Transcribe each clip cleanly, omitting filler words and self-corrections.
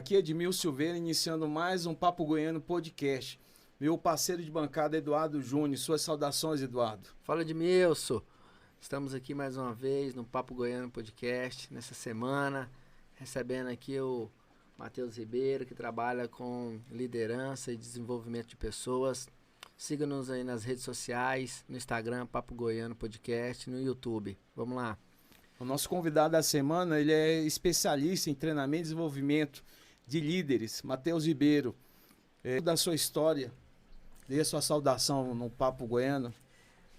Aqui é Edmilson Silveira, iniciando mais um Papo Goiano Podcast. Meu parceiro de bancada, Eduardo Júnior. Suas saudações, Eduardo. Fala, Edmilson. Estamos aqui mais uma vez no Papo Goiano Podcast, nessa semana, recebendo aqui o Matheus Ribeiro, que trabalha com liderança e desenvolvimento de pessoas. Siga-nos aí nas redes sociais, no Instagram, Papo Goiano Podcast, no YouTube. Vamos lá. O nosso convidado da semana, ele é especialista em treinamento e desenvolvimento de líderes, Matheus Ribeiro. Da sua história, dê a sua saudação no Papo Goiano.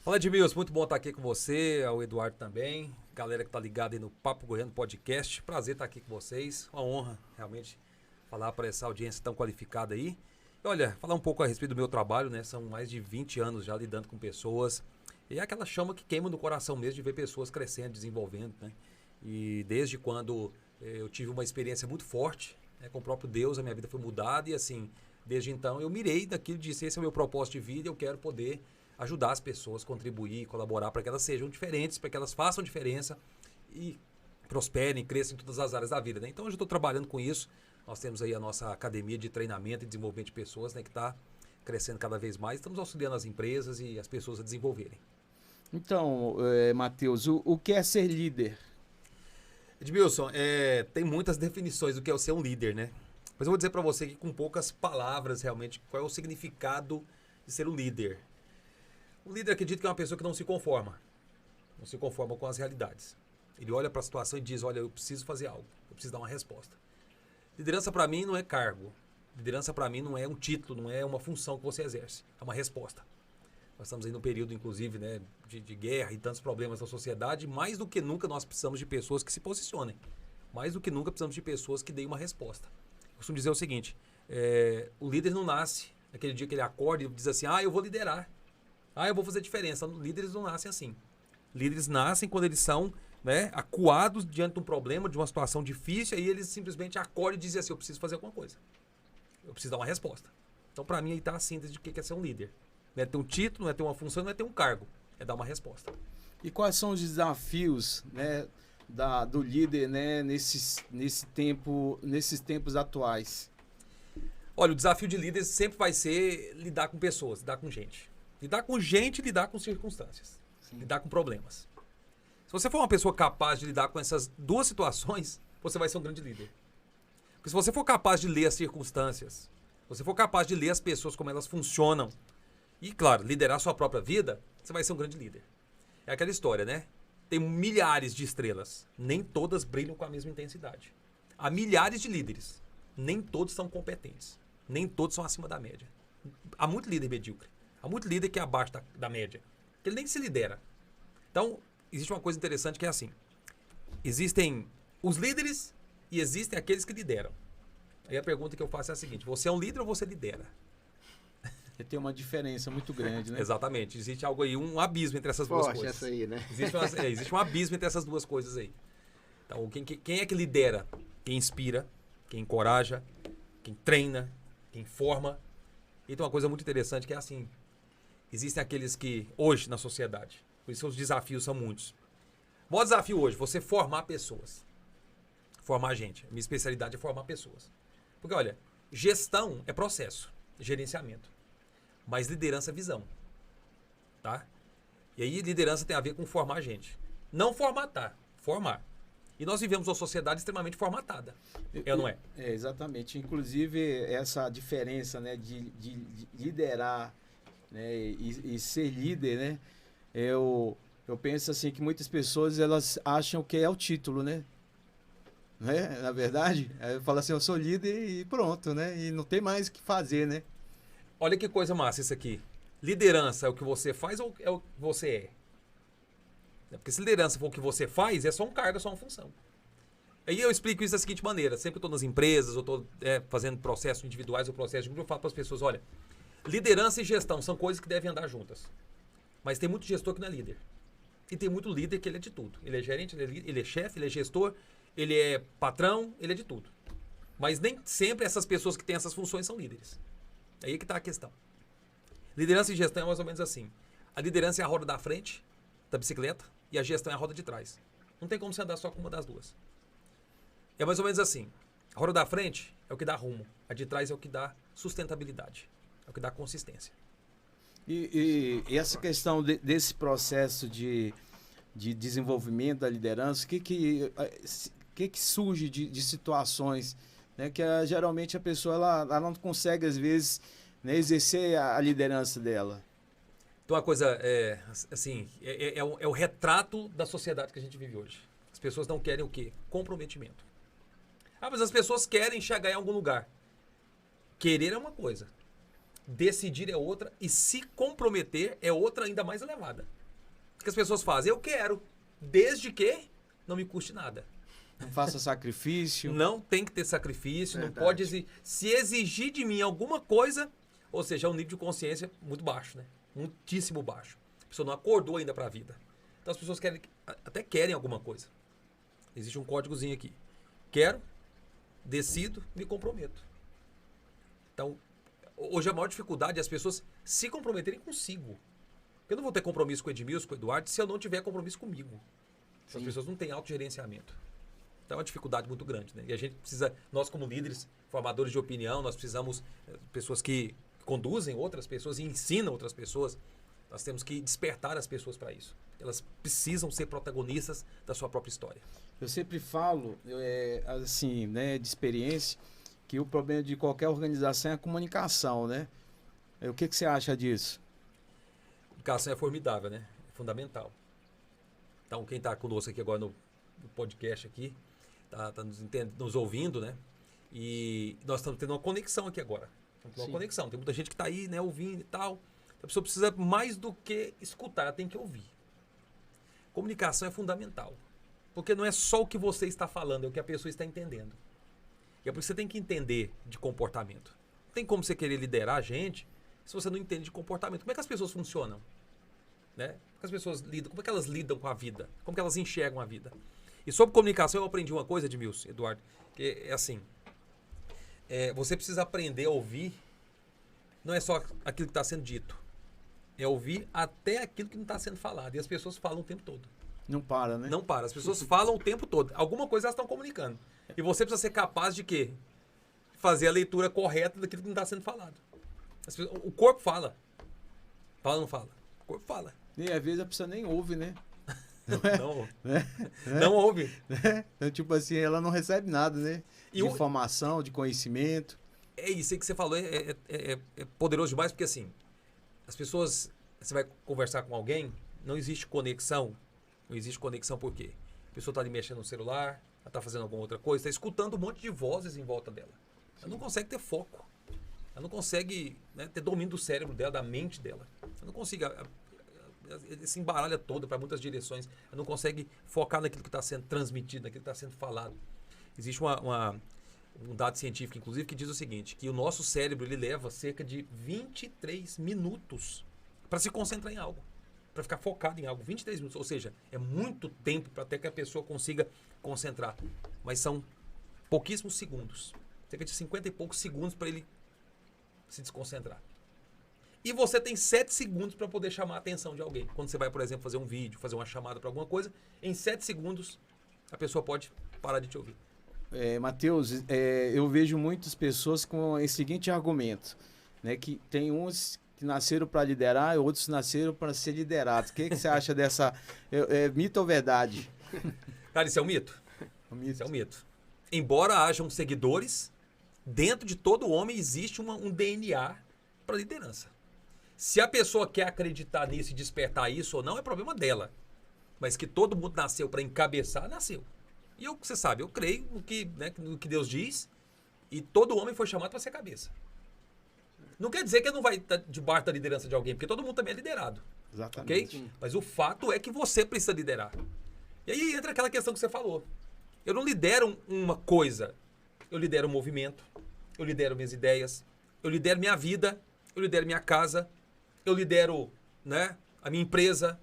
Fala, Edmilson, muito bom estar aqui com você, ao Eduardo também, galera que está ligada aí no Papo Goiano Podcast. Prazer estar aqui com vocês, uma honra realmente falar para essa audiência tão qualificada aí. E olha, falar um pouco a respeito do meu trabalho, né? São mais de 20 anos já lidando com pessoas. E é aquela chama que queima no coração mesmo de ver pessoas crescendo, desenvolvendo, né? E desde quando eu tive uma experiência muito forte, né, com o próprio Deus, a minha vida foi mudada e assim, desde então eu mirei daquilo, disse, esse é o meu propósito de vida, eu quero poder ajudar as pessoas, contribuir, colaborar para que elas sejam diferentes, para que elas façam diferença e prosperem, cresçam em todas as áreas da vida, né? Então hoje eu estou trabalhando com isso. Nós temos aí a nossa academia de treinamento e desenvolvimento de pessoas, né, que está crescendo cada vez mais. Estamos auxiliando as empresas e as pessoas a desenvolverem. Então, Matheus, o que é ser líder? Edmilson, tem muitas definições do que é ser um líder, né? Mas eu vou dizer para você que com poucas palavras realmente qual é o significado de ser um líder. O líder, acredito que é uma pessoa que não se conforma com as realidades. Ele olha para a situação e diz, olha, eu preciso fazer algo, eu preciso dar uma resposta. Liderança para mim não é cargo, liderança para mim não é um título, não é uma função que você exerce, é uma resposta. Nós estamos aí num período, inclusive, né, de guerra e tantos problemas na sociedade. Mais do que nunca nós precisamos de pessoas que se posicionem. Mais do que nunca precisamos de pessoas que deem uma resposta. Eu costumo dizer o seguinte, o líder não nasce naquele dia que ele acorda e diz assim, eu vou liderar. Eu vou fazer diferença. Líderes não nascem assim. Líderes nascem quando eles são, né, acuados diante de um problema, de uma situação difícil, e eles simplesmente acordam e dizem assim, eu preciso fazer alguma coisa. Eu preciso dar uma resposta. Então, para mim, aí está a síntese de o que é ser um líder. Não é ter um título, não é ter uma função, não é ter um cargo. É dar uma resposta. E quais são os desafios, né, do líder, né, nesses tempos atuais? Olha, o desafio de líder sempre vai ser lidar com pessoas, lidar com gente. Lidar com gente e lidar com circunstâncias. Sim. Lidar com problemas. Se você for uma pessoa capaz de lidar com essas duas situações, você vai ser um grande líder. Porque se você for capaz de ler as circunstâncias, se você for capaz de ler as pessoas, como elas funcionam, e, claro, liderar a sua própria vida, você vai ser um grande líder. É aquela história, né? Tem milhares de estrelas. Nem todas brilham com a mesma intensidade. Há milhares de líderes. Nem todos são competentes. Nem todos são acima da média. Há muito líder medíocre. Há muito líder que é abaixo da média. Ele nem se lidera. Então, existe uma coisa interessante que é assim. Existem os líderes e existem aqueles que lideram. Aí a pergunta que eu faço é a seguinte. Você é um líder ou você lidera? Tem uma diferença muito grande, né? Exatamente. Existe algo aí, um abismo entre essas duas coisas. Essa aí, né? Existe um abismo entre essas duas coisas aí. Então, quem é que lidera? Quem inspira, quem encoraja, quem treina, quem forma. E tem uma coisa muito interessante que é assim. Existem aqueles que, hoje, na sociedade, por isso os desafios são muitos. O maior desafio hoje, você formar pessoas. Formar gente. Minha especialidade é formar pessoas. Porque, olha, gestão é processo, gerenciamento. Mas liderança é visão, tá? E aí liderança tem a ver com formar gente. Não formatar, formar. E nós vivemos uma sociedade extremamente formatada, ou não é? Exatamente. Inclusive, essa diferença, né, de liderar, né, e ser líder, né? Eu penso assim que muitas pessoas elas acham que é o título, né? Na verdade, fala assim, eu sou líder e pronto, né? E não tem mais o que fazer, né? Olha que coisa massa isso aqui. Liderança é o que você faz ou é o que você é? Porque se liderança for o que você faz, é só um cargo, é só uma função. Aí eu explico isso da seguinte maneira. Sempre que eu estou nas empresas, eu estou fazendo processos individuais ou processos de grupo, eu falo para as pessoas, olha, liderança e gestão são coisas que devem andar juntas. Mas tem muito gestor que não é líder. E tem muito líder que ele é de tudo. Ele é gerente, ele é chefe, ele é gestor, ele é patrão, ele é de tudo. Mas nem sempre essas pessoas que têm essas funções são líderes. Aí é que está a questão. Liderança e gestão é mais ou menos assim. A liderança é a roda da frente da bicicleta e a gestão é a roda de trás. Não tem como você andar só com uma das duas. É mais ou menos assim. A roda da frente é o que dá rumo. A de trás é o que dá sustentabilidade. É o que dá consistência. E essa questão desse processo de desenvolvimento da liderança, o que surge de situações, né, que geralmente a pessoa ela não consegue, às vezes, né, exercer a liderança dela? Então, a coisa é o retrato da sociedade que a gente vive hoje. As pessoas não querem o quê? Comprometimento. Ah, mas as pessoas querem chegar em algum lugar. Querer é uma coisa. Decidir é outra. E se comprometer é outra ainda mais elevada. O que as pessoas fazem? Eu quero, desde que não me custe nada. Não faça sacrifício. Não tem que ter sacrifício. Verdade. Não pode exigir. Se exigir de mim alguma coisa, ou seja, é um nível de consciência muito baixo, né? Muitíssimo baixo. A pessoa não acordou ainda para a vida. Então as pessoas até querem alguma coisa. Existe um códigozinho aqui. Quero, decido, me comprometo. Então, hoje a maior dificuldade é as pessoas se comprometerem consigo. Eu não vou ter compromisso com o Edmilson, com o Eduardo, se eu não tiver compromisso comigo. As pessoas não têm autogerenciamento. Então é uma dificuldade muito grande, né? E a gente precisa, nós como líderes, formadores de opinião, nós precisamos, pessoas que conduzem outras pessoas e ensinam outras pessoas, nós temos que despertar as pessoas para isso. Elas precisam ser protagonistas da sua própria história. Eu sempre falo, assim, né, de experiência, que o problema de qualquer organização é a comunicação, né? O que você acha disso? A comunicação é formidável, né? É fundamental. Então, quem está conosco aqui agora no podcast aqui, tá nos ouvindo, né? E nós estamos tendo uma conexão aqui agora. Estamos tendo uma conexão. Tem muita gente que está aí, né, ouvindo e tal. A pessoa precisa mais do que escutar, ela tem que ouvir. Comunicação é fundamental. Porque não é só o que você está falando, é o que a pessoa está entendendo. E é por isso que você tem que entender de comportamento. Não tem como você querer liderar a gente se você não entende de comportamento. Como é que as pessoas funcionam? Né? Como é que as pessoas lidam? Como é que elas lidam com a vida? Como que elas enxergam a vida? E sobre comunicação eu aprendi uma coisa, Edmilson, Eduardo, que é assim, você precisa aprender a ouvir, não é só aquilo que está sendo dito, é ouvir até aquilo que não está sendo falado. E as pessoas falam o tempo todo. Não para, né? Não para, as pessoas falam o tempo todo. Alguma coisa elas estão comunicando. E você precisa ser capaz de quê? Fazer a leitura correta daquilo que não está sendo falado. O corpo fala. Fala ou não fala? O corpo fala. E às vezes a pessoa nem ouve, né? Não, Né? não ouve. Então, tipo assim, ela não recebe nada, né? E De informação, de conhecimento. É isso aí que você falou, é poderoso demais, porque assim, as pessoas, você vai conversar com alguém, não existe conexão. Não existe conexão por quê? A pessoa está ali mexendo no celular, ela está fazendo alguma outra coisa, está escutando um monte de vozes em volta dela. Ela não consegue ter foco. Ela não consegue, né, ter domínio do cérebro dela, da mente dela. Ela não consegue, ela se embaralha toda para muitas direções. Ela não consegue focar naquilo que está sendo transmitido, naquilo que está sendo falado. Existe um dado científico, inclusive, que diz o seguinte, que o nosso cérebro ele leva cerca de 23 minutos para se concentrar em algo, para ficar focado em algo. 23 minutos, ou seja, é muito tempo para até que a pessoa consiga concentrar. Mas são pouquíssimos segundos, cerca de 50 e poucos segundos para ele se desconcentrar. E você tem 7 segundos para poder chamar a atenção de alguém. Quando você vai, por exemplo, fazer um vídeo, fazer uma chamada para alguma coisa, em 7 segundos a pessoa pode parar de te ouvir. Matheus, eu vejo muitas pessoas com esse seguinte argumento, né? Que tem uns que nasceram para liderar e outros nasceram para ser liderados. O que você acha dessa... mito ou verdade? Cara, isso é um mito. Isso é um mito. Embora hajam seguidores, dentro de todo homem existe um DNA para liderança. Se a pessoa quer acreditar nisso e despertar isso ou não, é problema dela. Mas que todo mundo nasceu para encabeçar, nasceu. E você sabe, eu creio no que Deus diz, e todo homem foi chamado para ser cabeça. Não quer dizer que ele não vai estar debaixo da liderança de alguém, porque todo mundo também é liderado. Exatamente. Okay? Mas o fato é que você precisa liderar. E aí entra aquela questão que você falou. Eu não lidero uma coisa, eu lidero um movimento, eu lidero minhas ideias, eu lidero minha vida, eu lidero minha casa, eu lidero, né, a minha empresa,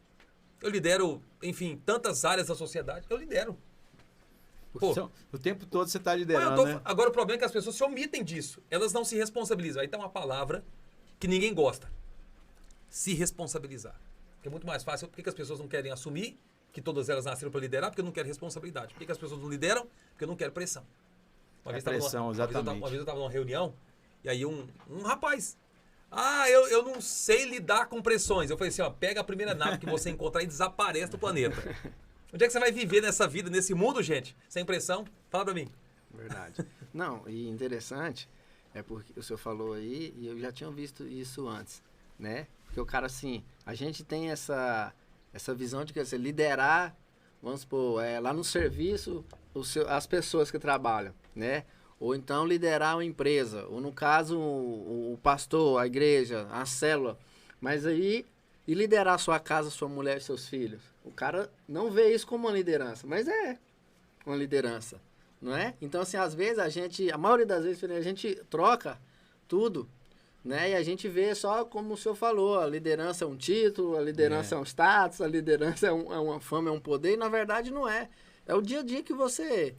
eu lidero, enfim, tantas áreas da sociedade, eu lidero. Pô, o tempo todo você está liderando, né? Agora o problema é que as pessoas se omitem disso. Elas não se responsabilizam. Aí tá uma palavra que ninguém gosta. Se responsabilizar. Porque é muito mais fácil. Por que as pessoas não querem assumir que todas elas nasceram para liderar? Porque não querem responsabilidade. Por que as pessoas não lideram? Porque não querem pressão. Pressão, exatamente. Uma vez eu estava numa reunião, e aí um rapaz... eu não sei lidar com pressões. Eu falei assim, ó, pega a primeira nave que você encontrar e desaparece do planeta. Onde é que você vai viver nessa vida, nesse mundo, gente? Sem pressão? Fala pra mim. Verdade. Não, e interessante é porque o senhor falou aí, e eu já tinha visto isso antes, né? Porque o cara, assim, a gente tem essa visão de que você liderar, vamos supor, lá no serviço, as pessoas que trabalham, né? Ou então liderar uma empresa, ou no caso o pastor, a igreja, a célula. Mas aí, e liderar a sua casa, sua mulher e seus filhos? O cara não vê isso como uma liderança, mas é uma liderança, não é? Então, assim, às vezes a maioria das vezes a gente troca tudo, né? E a gente vê só como o senhor falou, a liderança é um título, a liderança é um status, a liderança é uma fama, é um poder, e na verdade não é. É o dia a dia que você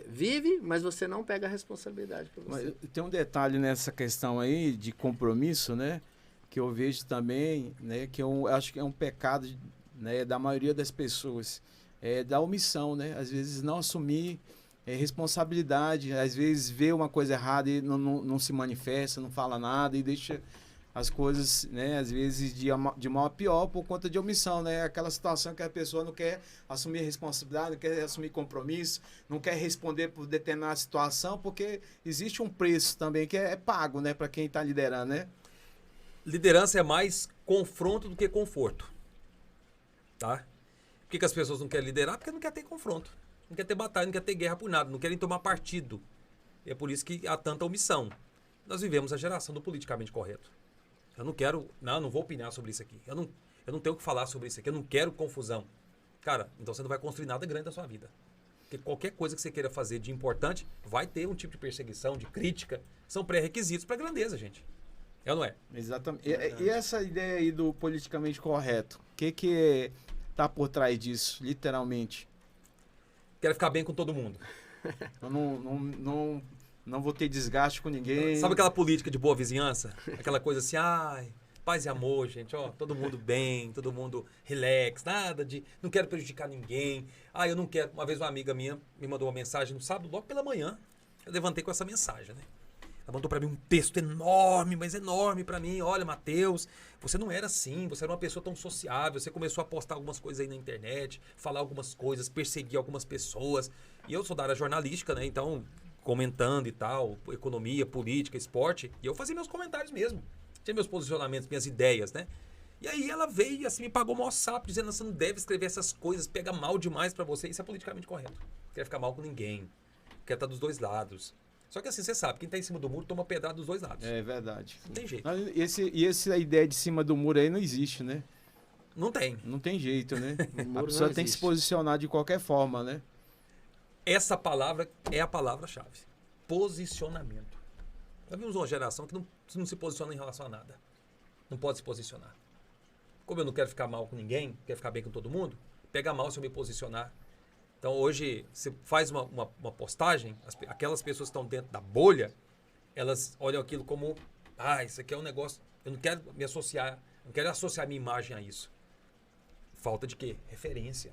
vive, mas você não pega a responsabilidade por você. Mas tem um detalhe nessa questão aí de compromisso, né? Que eu vejo também, né? Que eu acho que é um pecado, né, da maioria das pessoas, da omissão, né? Às vezes não assumir responsabilidade, às vezes vê uma coisa errada e não se manifesta, não fala nada e deixa as coisas, né, às vezes de mal a pior por conta de omissão, né? Aquela situação que a pessoa não quer assumir responsabilidade, não quer assumir compromisso, não quer responder por determinada situação, porque existe um preço também que é pago, né, para quem está liderando, né? Liderança é mais confronto do que conforto, tá? Por que as pessoas não querem liderar? Porque não quer ter confronto, não quer ter batalha, não quer ter guerra por nada, não querem tomar partido. E é por isso que há tanta omissão. Nós vivemos a geração do politicamente correto. Eu não quero, não vou opinar sobre isso aqui. Eu não tenho o que falar sobre isso aqui. Eu não quero confusão. Cara, então você não vai construir nada grande da sua vida. Porque qualquer coisa que você queira fazer de importante, vai ter um tipo de perseguição, de crítica. São pré-requisitos para grandeza, gente. É ou não é? Exatamente. E essa ideia aí do politicamente correto? O que tá por trás disso, literalmente? Quero ficar bem com todo mundo. Eu não vou ter desgaste com ninguém. Sabe aquela política de boa vizinhança? Aquela coisa assim, paz e amor, gente, ó, todo mundo bem, todo mundo relax, nada de, não quero prejudicar ninguém. Eu não quero. Uma vez uma amiga minha me mandou uma mensagem no sábado, logo pela manhã. Eu levantei com essa mensagem, né? Ela mandou pra mim um texto enorme, mas enorme pra mim. Olha, Matheus, você não era assim, você era uma pessoa tão sociável, você começou a postar algumas coisas aí na internet, falar algumas coisas, perseguir algumas pessoas. E eu sou da área jornalística, né? Então, comentando e tal, economia, política, esporte, e eu fazia meus comentários mesmo. Tinha meus posicionamentos, minhas ideias, né? E aí ela veio e assim me pagou o maior sapo, dizendo, você não deve escrever essas coisas, pega mal demais pra você. Isso é politicamente correto. Não quer ficar mal com ninguém. Quer estar dos dois lados. Só que assim, você sabe, quem tá em cima do muro toma pedrada dos dois lados. É verdade. Não tem jeito. Essa ideia de cima do muro aí não existe, né? Não tem. Não tem jeito, né? A pessoa tem que se posicionar de qualquer forma, né? Essa palavra é a palavra-chave. Posicionamento. Nós vimos uma geração que não se posiciona em relação a nada. Não pode se posicionar. Como eu não quero ficar mal com ninguém, quero ficar bem com todo mundo, pega mal se eu me posicionar. Então hoje, você faz uma postagem, aquelas pessoas que estão dentro da bolha, elas olham aquilo como, isso aqui é um negócio, eu não quero me associar, não quero associar minha imagem a isso. Falta de quê? Referência.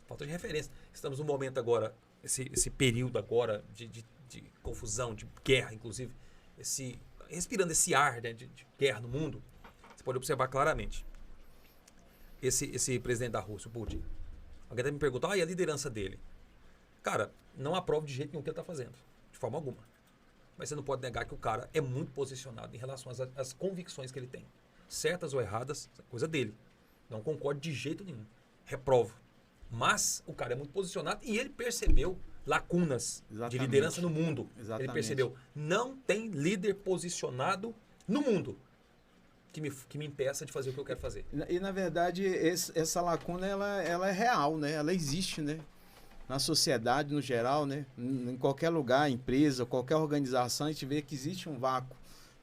Falta de referência. Estamos num momento agora, esse período agora de confusão, de guerra, inclusive, respirando esse ar, né, de guerra no mundo, você pode observar claramente. Esse presidente da Rússia, o Putin, alguém me perguntou, e a liderança dele? Cara, não aprovo de jeito nenhum o que ele está fazendo, de forma alguma. Mas você não pode negar que o cara é muito posicionado em relação às convicções que ele tem. Certas ou erradas, coisa dele. Não concordo de jeito nenhum. Reprovo. Mas o cara é muito posicionado e ele percebeu lacunas de liderança no mundo. Exatamente. Ele percebeu, não tem líder posicionado no mundo que me impeça de fazer o que eu quero fazer. E na verdade, essa lacuna, ela é real, né? Ela existe, né? Na sociedade, no geral, né? Em qualquer lugar, empresa, qualquer organização, a gente vê que existe um vácuo,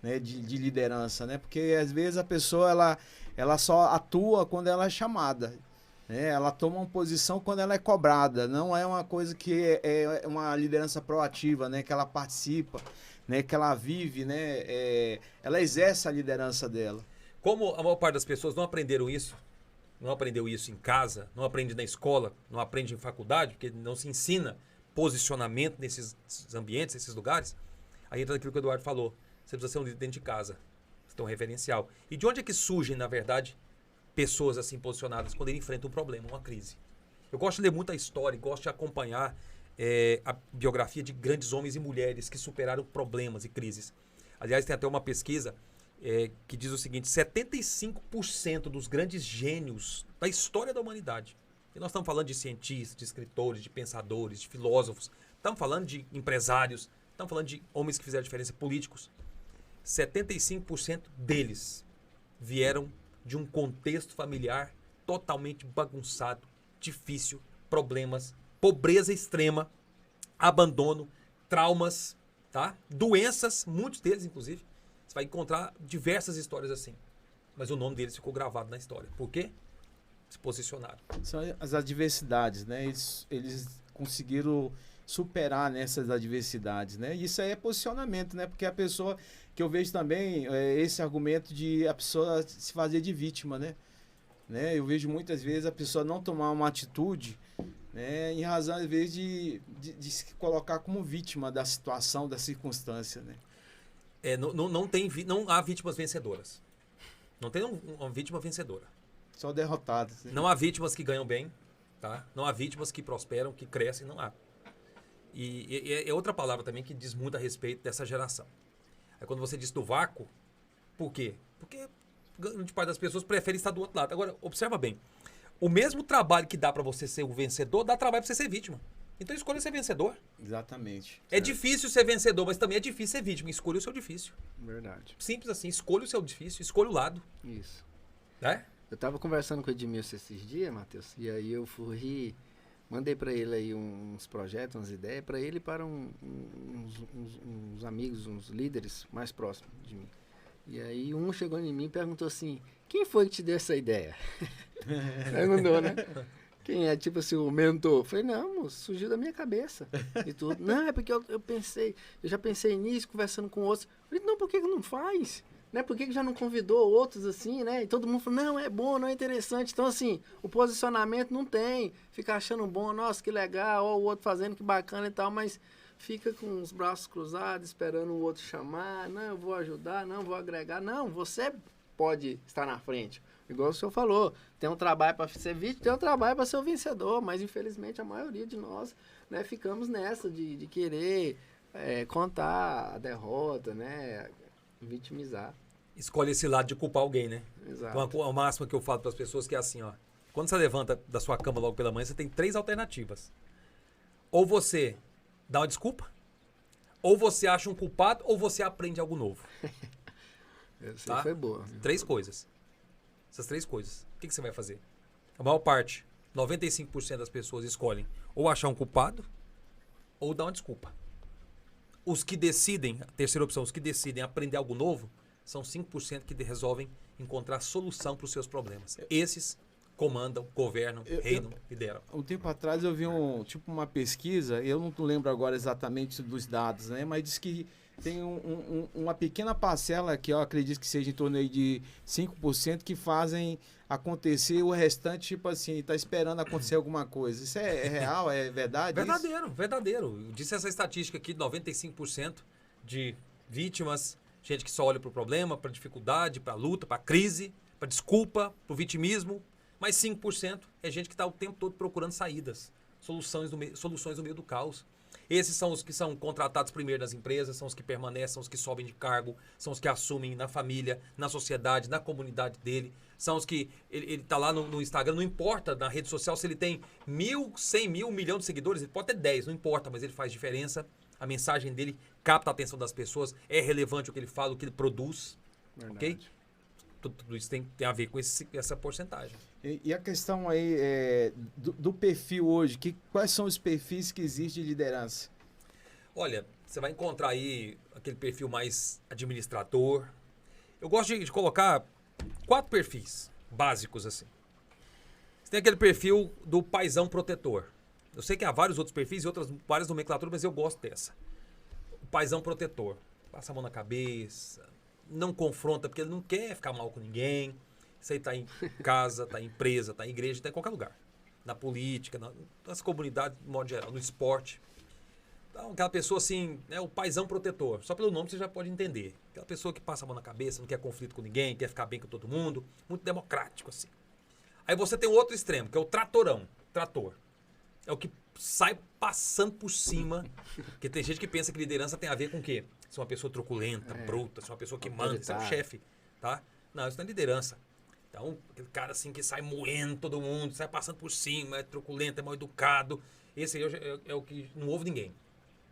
né? de liderança, né? Porque às vezes a pessoa, ela só atua quando ela é chamada. Ela toma uma posição quando ela é cobrada, não é uma coisa que é uma liderança proativa, né? Que ela participa, né? Que ela vive, né? Ela exerce a liderança dela. Como a maior parte das pessoas não aprenderam isso, não aprendeu isso em casa, não aprende na escola, não aprende em faculdade, porque não se ensina posicionamento nesses ambientes, nesses lugares, aí entra naquilo que o Eduardo falou. Você precisa ser um líder dentro de casa. Você tem um referencial. E de onde é que surgem, na verdade, pessoas assim posicionadas quando ele enfrenta um problema, uma crise? Eu gosto de ler muita história, gosto de acompanhar a biografia de grandes homens e mulheres que superaram problemas e crises. Aliás, tem até uma pesquisa que diz o seguinte: 75% dos grandes gênios da história da humanidade, e nós estamos falando de cientistas, de escritores, de pensadores, de filósofos, estamos falando de empresários, estamos falando de homens que fizeram diferença, políticos, 75% deles vieram de um contexto familiar totalmente bagunçado, difícil, problemas, pobreza extrema, abandono, traumas, tá? Doenças, muitos deles inclusive. Você vai encontrar diversas histórias assim. Mas o nome deles ficou gravado na história. Por quê? Se posicionaram. São as adversidades, né? Eles conseguiram superar nessas adversidades, né? Isso aí é posicionamento, né? Porque a pessoa, que eu vejo também, esse argumento de a pessoa se fazer de vítima, né? Eu vejo muitas vezes a pessoa não tomar uma atitude, né? Em razão, às vezes, de se colocar como vítima da situação, da circunstância, né? Não há vítimas vencedoras. Não tem uma vítima vencedora. Só derrotados. Né? Não há vítimas que ganham bem, tá? Não há vítimas que prosperam, que crescem, não há. E é outra palavra também que diz muito a respeito dessa geração. Aí quando você diz do vácuo, por quê? Porque grande parte das pessoas prefere estar do outro lado. Agora, observa bem. O mesmo trabalho que dá para você ser o vencedor, dá trabalho para você ser vítima. Então escolha ser vencedor. Exatamente. É difícil ser vencedor, mas também é difícil ser vítima. Escolha o seu difícil. Verdade. Simples assim. Escolha o seu difícil, escolha o lado. Isso. Né? Eu tava conversando com o Edmilson esses dias, Matheus, e aí eu fui, mandei para ele aí uns projetos, umas ideias, para ele e para uns amigos, uns líderes mais próximos de mim. E aí um chegou em mim e perguntou assim: quem foi que te deu essa ideia? Perguntou, né? Quem é, tipo assim, o mentor? Eu falei, não, moço, surgiu da minha cabeça e tudo. Não, é porque eu já pensei nisso, conversando com outros. Eu falei, não, por que não faz? Né? Por que já não convidou outros assim, né? E todo mundo falou, não, é bom, não é interessante. Então, assim, o posicionamento não tem. Fica achando bom, nossa, que legal, ó, o outro fazendo, que bacana e tal, mas fica com os braços cruzados, esperando o outro chamar. Não, eu vou ajudar, não, vou agregar. Não, você pode estar na frente. Igual o senhor falou, tem um trabalho para ser vítima, tem um trabalho para ser o vencedor, mas infelizmente a maioria de nós, né, ficamos nessa de querer contar a derrota, né, vitimizar. Escolhe esse lado de culpar alguém, né? Exato. Então, a máxima que eu falo para as pessoas que é assim, ó. Quando você levanta da sua cama logo pela manhã, você tem 3 alternativas. Ou você dá uma desculpa, ou você acha um culpado, ou você aprende algo novo. Essa aí foi boa. 3 coisas. Essas 3 coisas. O que você vai fazer? A maior parte, 95% das pessoas escolhem ou achar um culpado ou dar uma desculpa. Os que decidem, a terceira opção, os que decidem aprender algo novo, são 5% que resolvem encontrar solução para os seus problemas. Esses comandam, governam, reinam, lideram. Um tempo atrás eu vi uma pesquisa, eu não lembro agora exatamente dos dados, né? Mas diz que tem uma pequena parcela, que eu acredito que seja em torno aí de 5%, que fazem acontecer, o restante, tipo assim, tá esperando acontecer alguma coisa. Isso é real? É verdade? Verdadeiro, isso? Verdadeiro. Eu disse essa estatística aqui, 95% de vítimas, gente que só olha para o problema, para dificuldade, para luta, para crise, para desculpa, para o vitimismo. Mas 5% é gente que está o tempo todo procurando saídas, soluções no meio do caos. Esses são os que são contratados primeiro nas empresas, são os que permanecem, são os que sobem de cargo, são os que assumem na família, na sociedade, na comunidade dele. São os que ele está lá no Instagram, não importa na rede social se ele tem 1.000, 100.000, 1 milhão de seguidores, ele pode ter 10, não importa, mas ele faz diferença. A mensagem dele capta a atenção das pessoas, é relevante o que ele fala, o que ele produz. Verdade. Ok? Tudo isso tem a ver com essa porcentagem. E a questão aí do perfil hoje, quais são os perfis que existem de liderança? Olha, você vai encontrar aí aquele perfil mais administrador. Eu gosto de colocar 4 perfis básicos assim. Você tem aquele perfil do paizão protetor. Eu sei que há vários outros perfis e várias nomenclaturas, mas eu gosto dessa. O paizão protetor. Passa a mão na cabeça, não confronta porque ele não quer ficar mal com ninguém. Isso aí está em casa, está em empresa, está em igreja, está em qualquer lugar. Na política, nas comunidades, de modo geral, no esporte. Então, aquela pessoa assim, né, o paizão protetor. Só pelo nome você já pode entender. Aquela pessoa que passa a mão na cabeça, não quer conflito com ninguém, quer ficar bem com todo mundo. Muito democrático, assim. Aí você tem o outro extremo, que é o tratorão. Trator. É o que sai passando por cima. Porque tem gente que pensa que liderança tem a ver com o quê? Ser uma pessoa truculenta, bruta, ser uma pessoa que manda, ser um chefe, tá? Não, isso não é liderança. Então, aquele cara assim que sai moendo todo mundo, sai passando por cima, é truculento, é mal educado. Esse aí é o que não ouve ninguém.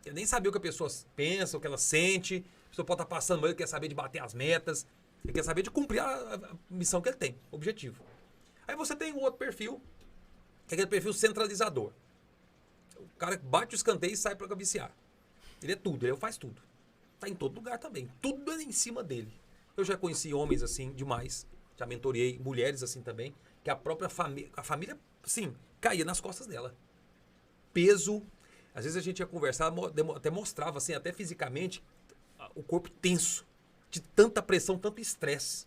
Ele nem sabe o que a pessoa pensa, o que ela sente. A pessoa pode estar passando, mas ele quer saber de bater as metas. Ele quer saber de cumprir a missão que ele tem, o objetivo. Aí você tem um outro perfil, que é aquele perfil centralizador. O cara bate o escanteio e sai para cabecear. Ele é tudo, ele faz tudo. Tá em todo lugar também. Tudo é em cima dele. Eu já conheci homens assim demais. Já mentorei mulheres assim também. Que a própria família, sim, caía nas costas dela. Peso. Às vezes a gente ia conversar, até mostrava assim, até fisicamente, o corpo tenso. De tanta pressão, tanto estresse.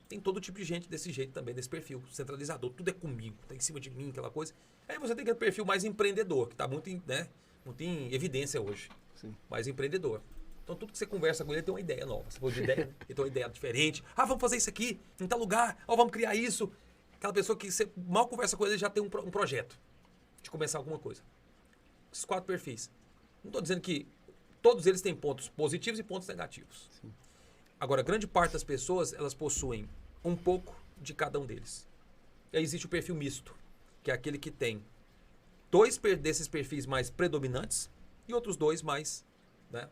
Tem todo tipo de gente desse jeito também, desse perfil centralizador. Tudo é comigo, tá em cima de mim, aquela coisa. Aí você tem aquele perfil mais empreendedor, que tá muito em evidência hoje. Sim. Mais empreendedor. Então tudo que você conversa com ele tem uma ideia nova. Você falou de ideia, ele tem uma ideia diferente. Ah, vamos fazer isso aqui, em tal lugar. Ó, vamos criar isso. Aquela pessoa que você mal conversa com ele, já tem um projeto de começar alguma coisa. Esses 4 perfis. Não estou dizendo que todos eles têm pontos positivos e pontos negativos. Sim. Agora, grande parte das pessoas, elas possuem um pouco de cada um deles. E aí existe o perfil misto, que é aquele que tem 2 desses perfis mais predominantes e outros 2 mais, né,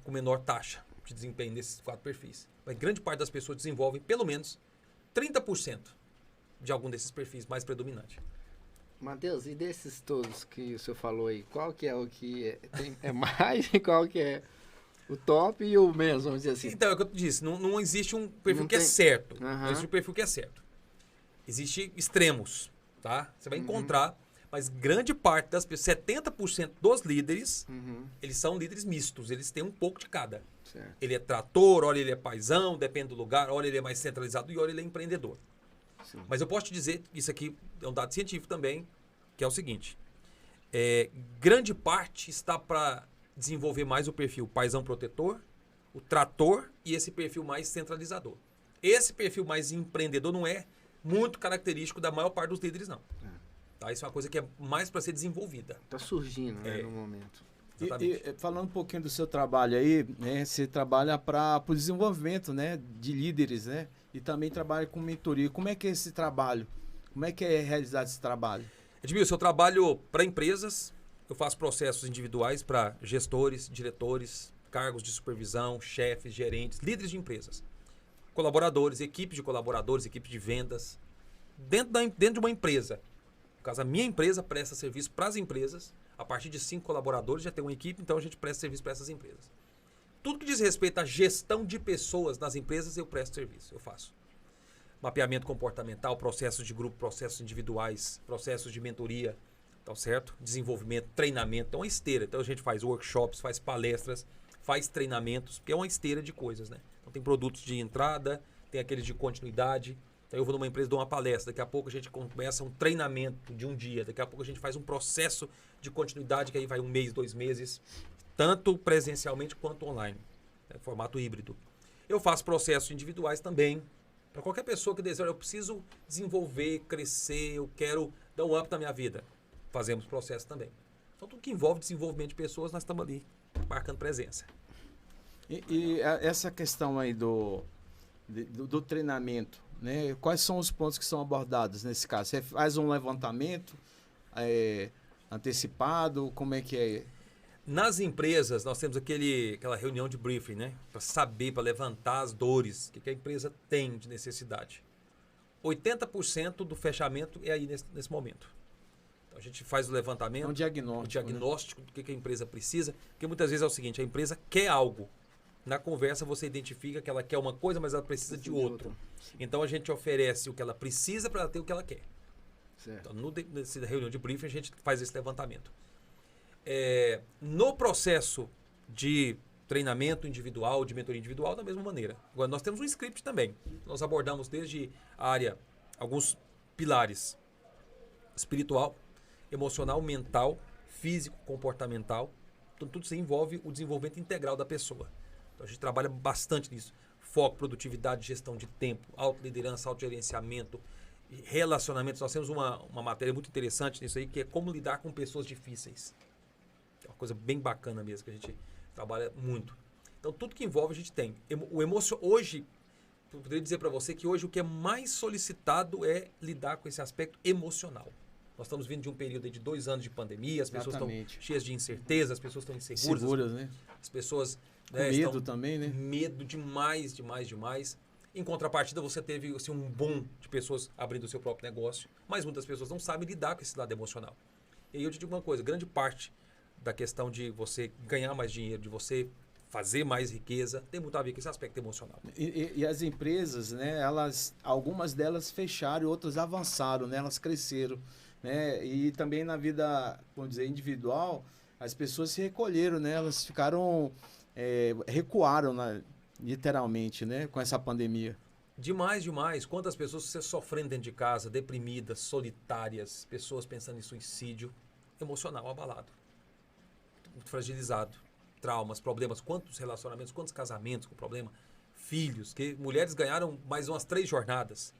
com menor taxa de desempenho nesses 4 perfis. Mas grande parte das pessoas desenvolvem pelo menos 30% de algum desses perfis mais predominante. Matheus, e desses todos que o senhor falou aí, qual que é o que é mais e qual que é o top e o menos, vamos dizer assim? Então, é o que eu te disse, não existe um perfil que é certo. Não existe um perfil que é certo. Existem extremos, tá? Você vai encontrar, mas grande parte das pessoas, 70% dos líderes, eles são líderes mistos, eles têm um pouco de cada. Certo. Ele é trator, olha ele é paizão, depende do lugar, olha ele é mais centralizado e olha ele é empreendedor. Sim. Mas eu posso te dizer, isso aqui é um dado científico também, que é o seguinte, grande parte está para desenvolver mais o perfil paizão protetor, o trator e esse perfil mais centralizador. Esse perfil mais empreendedor não é muito característico da maior parte dos líderes, não. Tá? Isso é uma coisa que é mais para ser desenvolvida. Está surgindo, né, no momento. E falando um pouquinho do seu trabalho aí, né, você trabalha para o desenvolvimento, né, de líderes, né, e também trabalha com mentoria. Como é que é esse trabalho? Como é que é realizado esse trabalho? Edmilson, eu trabalho para empresas, eu faço processos individuais para gestores, diretores, cargos de supervisão, chefes, gerentes, líderes de empresas, colaboradores, equipes de colaboradores, equipes de vendas, dentro de uma empresa. No caso, a minha empresa presta serviço para as empresas. A partir de 5 colaboradores já tem uma equipe, então a gente presta serviço para essas empresas. Tudo que diz respeito à gestão de pessoas nas empresas, eu presto serviço, eu faço. Mapeamento comportamental, processos de grupo, processos individuais, processos de mentoria, tá certo? Desenvolvimento, treinamento, então é uma esteira. Então a gente faz workshops, faz palestras, faz treinamentos, porque é uma esteira de coisas, né? Então tem produtos de entrada, tem aqueles de continuidade. Então eu vou numa empresa, dou uma palestra, daqui a pouco a gente começa um treinamento de um dia, daqui a pouco a gente faz um processo de continuidade que aí vai 1 mês, 2 meses, tanto presencialmente quanto online, né? Formato híbrido. Eu faço processos individuais também, para qualquer pessoa que deseja, eu preciso desenvolver, crescer, eu quero dar um up na minha vida. Fazemos processo também. Então tudo que envolve desenvolvimento de pessoas, nós estamos ali, marcando presença. E essa questão aí do treinamento, né? Quais são os pontos que são abordados nesse caso? Você faz um levantamento antecipado? Como é que é? Nas empresas, nós temos aquela reunião de briefing, né? Para saber, para levantar as dores que a empresa tem de necessidade. 80% do fechamento é aí nesse momento. Então, a gente faz o levantamento, É um diagnóstico, o diagnóstico do que a empresa precisa, porque muitas vezes é o seguinte, a empresa quer algo. Na conversa você identifica que ela quer uma coisa, mas ela precisa de outro. Então a gente oferece o que ela precisa para ela ter o que ela quer. Certo. Então, nessa reunião de briefing, a gente faz esse levantamento. No processo de treinamento individual, de mentoria individual, da mesma maneira. Agora, nós temos um script também. Nós abordamos desde a área, alguns pilares: espiritual, emocional, mental, físico, comportamental. Então, tudo isso envolve o desenvolvimento integral da pessoa. Então, a gente trabalha bastante nisso. Foco, produtividade, gestão de tempo, autoliderança, autogerenciamento, relacionamentos. Nós temos uma matéria muito interessante nisso aí, que é como lidar com pessoas difíceis. É uma coisa bem bacana mesmo, que a gente trabalha muito. Então, tudo que envolve a gente tem. Hoje, eu poderia dizer para você que hoje o que é mais solicitado é lidar com esse aspecto emocional. Nós estamos vindo de um período de 2 anos de pandemia, as pessoas estão cheias de incerteza, as pessoas estão inseguras. Seguras, né? As pessoas... medo também, né? Medo demais, demais, demais. Em contrapartida, você teve assim, um boom de pessoas abrindo o seu próprio negócio, mas muitas pessoas não sabem lidar com esse lado emocional. E aí eu te digo uma coisa, grande parte da questão de você ganhar mais dinheiro, de você fazer mais riqueza, tem muito a ver com esse aspecto emocional. E as empresas, né, algumas delas fecharam e outras avançaram, né, elas cresceram. Né? E também na vida, vamos dizer, individual, as pessoas se recolheram, né? Elas ficaram, recuaram, literalmente, né? Com essa pandemia. Demais, demais. Quantas pessoas você sofrendo dentro de casa, deprimidas, solitárias, pessoas pensando em suicídio, emocional, abalado, muito fragilizado, traumas, problemas, quantos relacionamentos, quantos casamentos com problema, filhos, que mulheres ganharam mais umas 3 jornadas.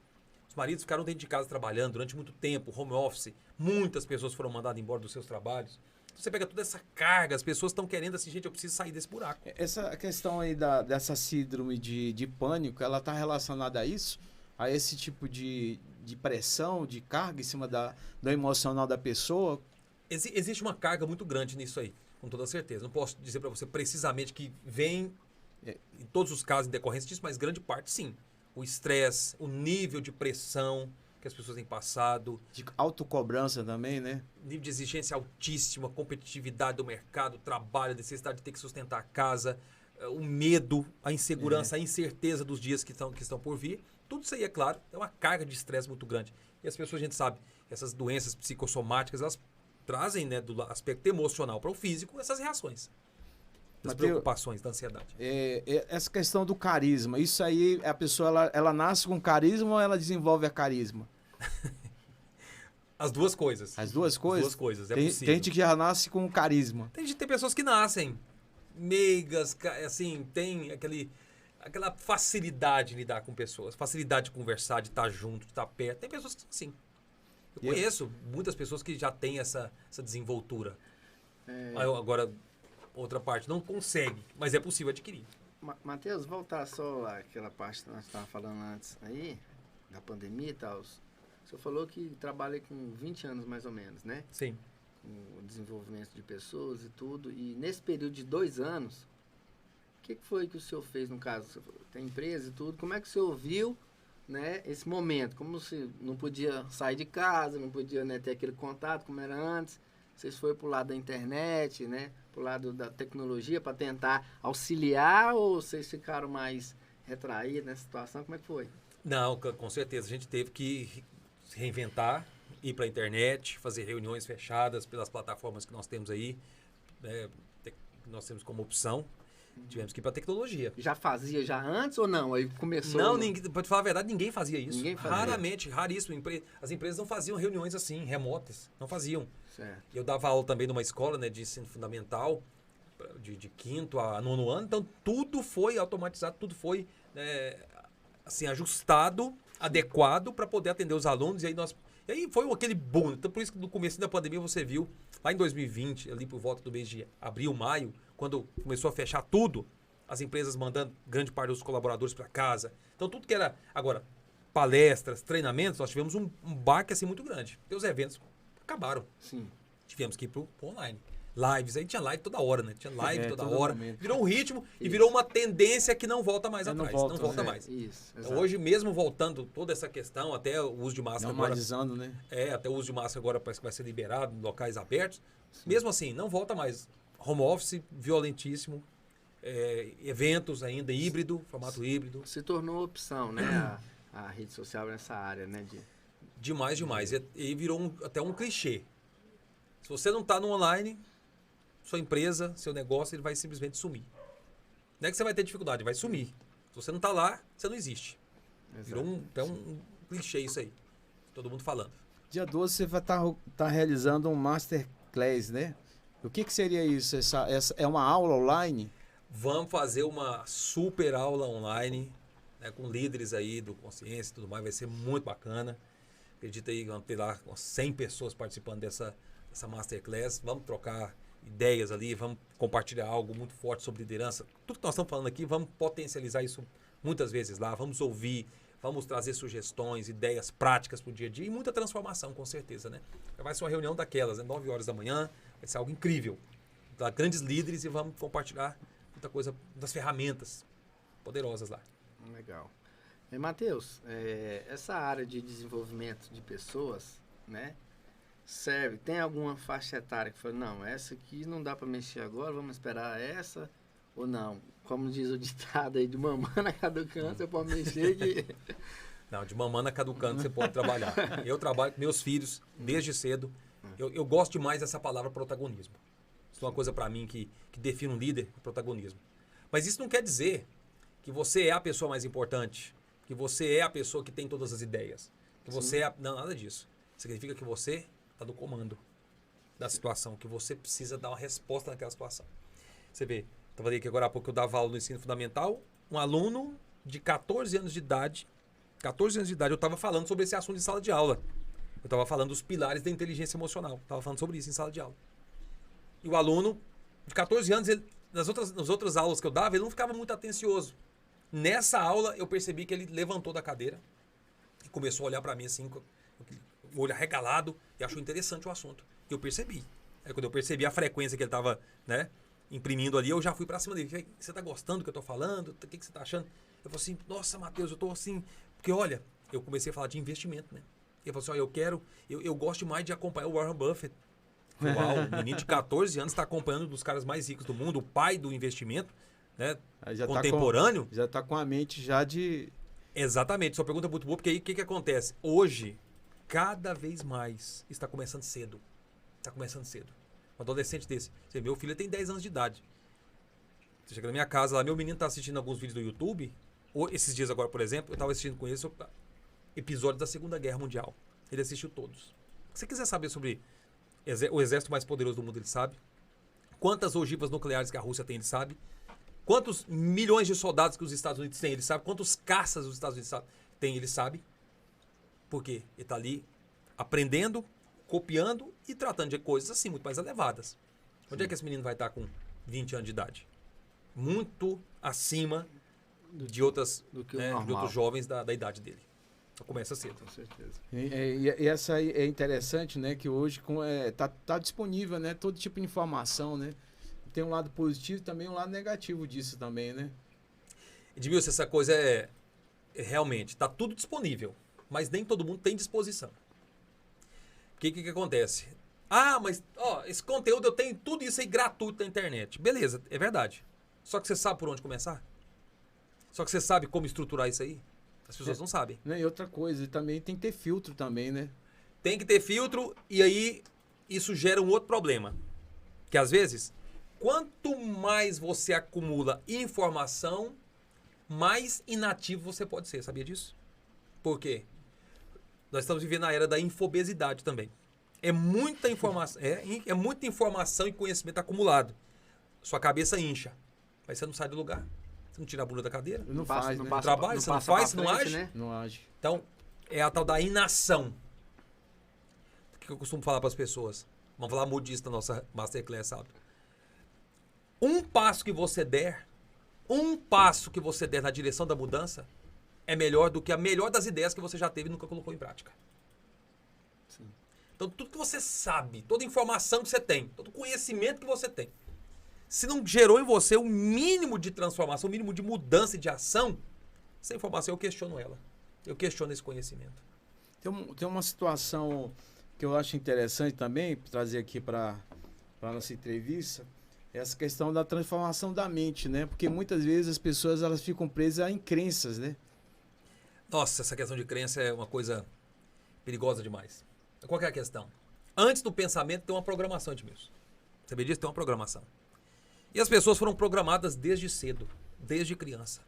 Os maridos ficaram dentro de casa trabalhando durante muito tempo, home office. Muitas pessoas foram mandadas embora dos seus trabalhos. Você pega toda essa carga, as pessoas estão querendo assim, gente, eu preciso sair desse buraco. Essa questão aí dessa síndrome de pânico, ela está relacionada a isso? A esse tipo de pressão, de carga em cima do emocional da pessoa? Existe uma carga muito grande nisso aí, com toda certeza. Não posso dizer para você precisamente que vem em todos os casos em decorrência disso, mas grande parte sim. O estresse, o nível de pressão que as pessoas têm passado. De autocobrança também, né? Nível de exigência altíssima, competitividade do mercado, trabalho, necessidade de ter que sustentar a casa, o medo, a insegurança, a incerteza dos dias que estão por vir. Tudo isso aí, é claro, é uma carga de estresse muito grande. E as pessoas, a gente sabe, essas doenças psicossomáticas, elas trazem, né, do aspecto emocional para o físico essas reações. Das preocupações, da ansiedade. Essa questão do carisma, isso aí, a pessoa ela nasce com carisma ou ela desenvolve a carisma? As duas coisas. As duas coisas? As duas coisas, é tem, possível. Tem gente que já nasce com carisma. Tem pessoas que nascem meigas, assim, tem aquela facilidade de lidar com pessoas, facilidade de conversar, de estar junto, de estar perto. Tem pessoas que sim. Eu conheço muitas pessoas que já têm essa desenvoltura. Agora... Outra parte não consegue, mas é possível adquirir. Matheus, voltar só àquela parte que nós estávamos falando antes aí, da pandemia e tal. O senhor falou que trabalha com 20 anos mais ou menos, né? Sim. Com o desenvolvimento de pessoas e tudo. E nesse período de 2 anos, o que foi que o senhor fez no caso? Você tem empresa e tudo. Como é que o senhor viu, né, esse momento? Como se não podia sair de casa, não podia, né, ter aquele contato como era antes. Vocês foram para o lado da internet, né? Para o lado da tecnologia para tentar auxiliar ou vocês ficaram mais retraídos nessa situação? Como é que foi? Não, com certeza. A gente teve que se reinventar, ir para a internet, fazer reuniões fechadas pelas plataformas que nós temos aí, né, nós temos como opção. Tivemos que ir para a tecnologia. Já fazia já antes ou não? Aí começou... Não, para te falar a verdade, ninguém fazia isso. Ninguém fazia. Raríssimo. As empresas não faziam reuniões assim, remotas. Não faziam. Certo. Eu dava aula também numa escola, né, de ensino fundamental, de 5º a 9º ano. Então, tudo foi automatizado, tudo foi assim, ajustado, adequado para poder atender os alunos. E aí foi aquele boom. Então, por isso que no começo da pandemia você viu, lá em 2020, ali por volta do mês de abril, maio, quando começou a fechar tudo, as empresas mandando grande parte dos colaboradores para casa. Então, tudo que era, agora, palestras, treinamentos, nós tivemos um baque assim muito grande. Porque os eventos acabaram. Sim. Tivemos que ir pro online. Lives, aí tinha live toda hora, né? Tinha live toda hora. Momento. Virou um ritmo e virou uma tendência que não volta mais atrás. Não volta mais. Isso, então, hoje mesmo voltando toda essa questão, até o uso de máscara normalizando, agora... né? Até o uso de máscara agora parece que vai ser liberado em locais abertos. Sim. Mesmo assim, não volta mais. Home office, violentíssimo. Eventos ainda, híbrido, formato híbrido. Se tornou opção, né? a rede social nessa área, né? Demais. E virou até um clichê. Se você não está no online, sua empresa, seu negócio, ele vai simplesmente sumir. Não é que você vai ter dificuldade, vai sumir. Se você não está lá, você não existe. Exato. Virou até um clichê isso aí. Todo mundo falando. Dia 12 você vai estar realizando um Masterclass, né? O que seria isso? Essa é uma aula online? Vamos fazer uma super aula online, né, com líderes aí do Consciência e tudo mais. Vai ser muito bacana. Acredita aí, vamos ter lá umas 100 pessoas participando dessa Masterclass. Vamos trocar ideias ali, vamos compartilhar algo muito forte sobre liderança. Tudo que nós estamos falando aqui, vamos potencializar isso muitas vezes lá. Vamos ouvir, vamos trazer sugestões, ideias práticas para o dia a dia e muita transformação, com certeza, né? Vai ser uma reunião daquelas, né? 9 horas da manhã, vai ser algo incrível. Lá, grandes líderes, e vamos compartilhar muita coisa das ferramentas poderosas lá. Legal. E, Matheus, essa área de desenvolvimento de pessoas, né? Tem alguma faixa etária que fala, não, essa aqui não dá para mexer agora, vamos esperar essa, ou não? Como diz o ditado aí, de mamana caducando, você pode mexer que... Não, de mamana caducando você pode trabalhar. Eu trabalho com meus filhos desde cedo. Eu gosto demais dessa palavra protagonismo. Isso é uma coisa para mim que define um líder, protagonismo. Mas isso não quer dizer que você é a pessoa mais importante, que você é a pessoa que tem todas as ideias, que você é... Não, nada disso. Significa que você está no comando da situação, que você precisa dar uma resposta naquela situação. Você vê, estava ali que agora há pouco eu dava aula no ensino fundamental, um aluno de 14 anos de idade, eu estava falando sobre esse assunto em sala de aula. Eu estava falando dos pilares da inteligência emocional. Estava falando sobre isso em sala de aula. E o aluno de 14 anos, nas outras aulas que eu dava, ele não ficava muito atencioso. Nessa aula, eu percebi que ele levantou da cadeira e começou a olhar para mim assim, com o olho arregalado, e achou interessante o assunto. E eu percebi. Aí quando eu percebi a frequência que ele estava, né, imprimindo ali, eu já fui para cima dele. Você está gostando do que eu estou falando? O que você está achando? Eu falei assim, nossa, Matheus, eu estou assim... Porque, olha, eu comecei a falar de investimento, né? E ele falou assim, eu gosto demais de acompanhar o Warren Buffett. Uau, um menino de 14 anos está acompanhando um dos caras mais ricos do mundo, o pai do investimento, né? Contemporâneo. Já está com a mente já de... Exatamente, sua pergunta é muito boa, porque aí o que acontece? Hoje, cada vez mais, está começando cedo. Está começando cedo. Um adolescente desse. Meu filho tem 10 anos de idade. Você chega na minha casa lá, meu menino está assistindo alguns vídeos do YouTube. Esses dias agora, por exemplo, eu estava assistindo com ele sobre episódios da Segunda Guerra Mundial. Ele assistiu todos. Se você quiser saber sobre o exército mais poderoso do mundo, ele sabe. Quantas ogivas nucleares que a Rússia tem, ele sabe. Quantos milhões de soldados que os Estados Unidos têm, ele sabe. Quantos caças os Estados Unidos têm, ele sabe. Por quê? Ele está ali aprendendo, copiando e tratando de coisas assim, muito mais elevadas. Onde é que esse menino vai estar com 20 anos de idade? Muito acima de outros jovens da idade dele. Então começa cedo. Com certeza. E essa aí é interessante, né? Que hoje tá disponível, né? Todo tipo de informação, né? Tem um lado positivo e também um lado negativo disso também, né? Edmilson, essa coisa realmente, tá tudo disponível, mas nem todo mundo tem disposição. O que acontece? Ah, mas esse conteúdo eu tenho tudo isso aí gratuito na internet. Beleza, é verdade. Só que você sabe por onde começar? Só que você sabe como estruturar isso aí? As pessoas não sabem. E outra coisa, também tem que ter filtro também, né? Tem que ter filtro e aí isso gera um outro problema. Que às vezes, quanto mais você acumula informação, mais inativo você pode ser. Sabia disso? Por quê? Nós estamos vivendo na era da infobesidade também. É muita informação, é muita informação e conhecimento acumulado. Sua cabeça incha, mas você não sai do lugar. Você não tira a bunda da cadeira. Não faz, né? Trabalho, você não faz, você não age. Né? Não age. Então, é a tal da inação. O que eu costumo falar para as pessoas? Vamos falar modista na nossa Masterclass, sabe? Um passo que você der na direção da mudança é melhor do que a melhor das ideias que você já teve e nunca colocou em prática. Sim. Então, tudo que você sabe, toda informação que você tem, todo conhecimento que você tem, se não gerou em você um mínimo de transformação, um mínimo de mudança e de ação, essa informação eu questiono ela. Eu questiono esse conhecimento. Tem uma situação que eu acho interessante também, trazer aqui para a nossa entrevista, essa questão da transformação da mente, né? Porque muitas vezes as pessoas elas ficam presas em crenças, né? Nossa, essa questão de crença é uma coisa perigosa demais. Qual que é a questão? Antes do pensamento tem uma programação, Edmilson. Você sabia disso? Tem uma programação. E as pessoas foram programadas desde cedo, desde criança.